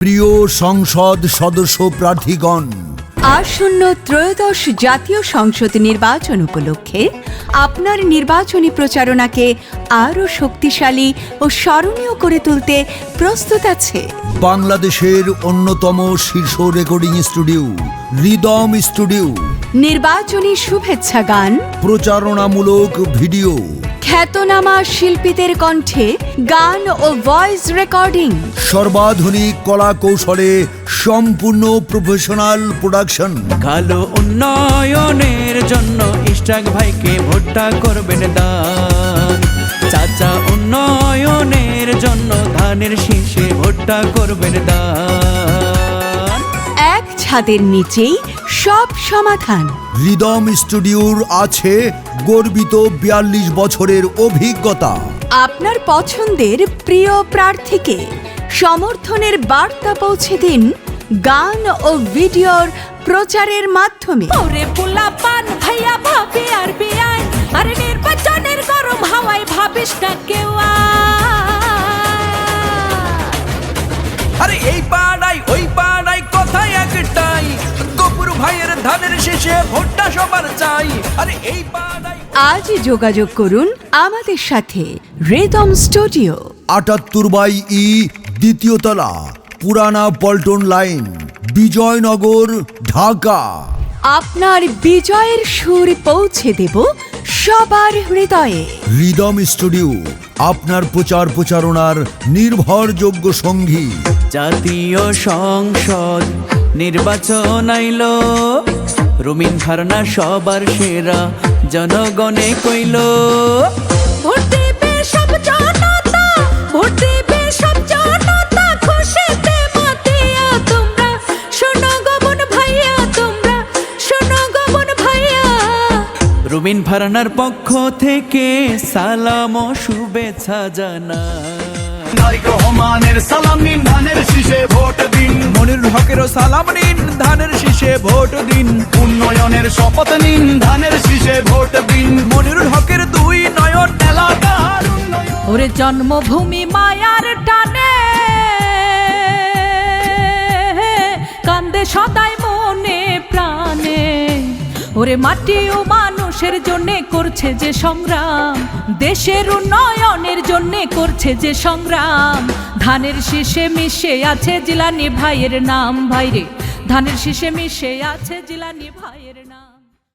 প্রিয় সংসদ সদস্য প্রার্থীগণ, আসন্ন ত্রয়োদশ জাতীয় সংসদ নির্বাচন উপলক্ষে আপনার নির্বাচনী প্রচারণাকে আরও শক্তিশালী ও স্মরণীয় করে তুলতে প্রস্তুত আছে বাংলাদেশের অন্যতম শীর্ষ রেকর্ডিং স্টুডিও রিদম স্টুডিও। নির্বাচনী শুভেচ্ছা গান, প্রচারণামূলক ভিডিও, খ্যাতনামা শিল্পীদের কণ্ঠে গান ও ভয়েস রেকর্ডিং, সর্বাধুনিক কলা কৌশলে সম্পূর্ণ প্রফেশনাল প্রোডাকশন। কালো উন্নয়নের জন্য ইশরাক ভাইকে ভোটটা করবেন দান। চাচা উন্নয়নের জন্য ধানের শীষে ভোটটা করবেন দান। এক ছাদের নিচেই সব সমাধান। রিদম স্টুডিওর আছে গর্বিত ৪২ বছরের অভিজ্ঞতা। আপনার পছন্দের প্রিয় প্রার্থীকে সমর্থনের বার্তা পৌঁছে দিন গান ও ভিডিওর প্রচারের মাধ্যমে। ওরে পোলা পান ভাইয়া ভাবি আর বিয়ায়, আরে নির্বাচনের গরম হাওয়ায় ভাবিস না কেউ। আরে এই পাড়ায় ওই পাড়ায় কথাই একটাই, গফুর ভাইয়ের ধানের শীষে ভোটটা সবার চাই। আরে এই পাড়ায় আজ যোগাযোগ করুন আমাদের সাথে। রিদম স্টুডিও ৭৮/ই, দ্বিতীয় তলা, পুরানা পল্টন লাইন, বিজয়নগর, ঢাকা। আপনার বিজয়ের সুর পৌঁছে দেব সবার হৃদয়ে। রিদম স্টুডিও আপনার প্রচার প্রচারণার নির্ভরযোগ্য সঙ্গী। জাতীয় সংসদ নির্বাচন আইলো, রুমিন ফারনা সবার সেরা জনগণে কইল। ভোট দেবে সব জনতা, ভোট দেবে সব জনতা, খুশিতে মাতিয়া তোমরা শোনো গবন ভাইয়া, তোমরা শোনো গবন ভাইয়া। রুমিন ফারনার পক্ষ থেকে সালাম ও শুভেচ্ছা জানা। রহমানের সালাম নিন, ধানের শীষে ভোট দিন। মনিরুল হকেরও সালাম নিন, ধানের শীষে ভোট দিন। উন্নয়নের শপথ নিন, ধানের শীষে ভোট দিন। মনিরুল হকের দুই নয়ন এলাকার উন্নয়ন। ওরে জন্মভূমি মায়ার টানে কান্দে সদাই মনে প্রাণে। ওরে মাটি ও মানুষের জন্যে করছে যে সংগ্রাম, দেশের উন্নয়নের জন্যে করছে যে সংগ্রাম। ধানের শীষে মিশে আছে জিলানি ভাইয়ের নাম, ভাইরে ধানের শীষে মিশে আছে জিলানি ভাইয়ের নাম।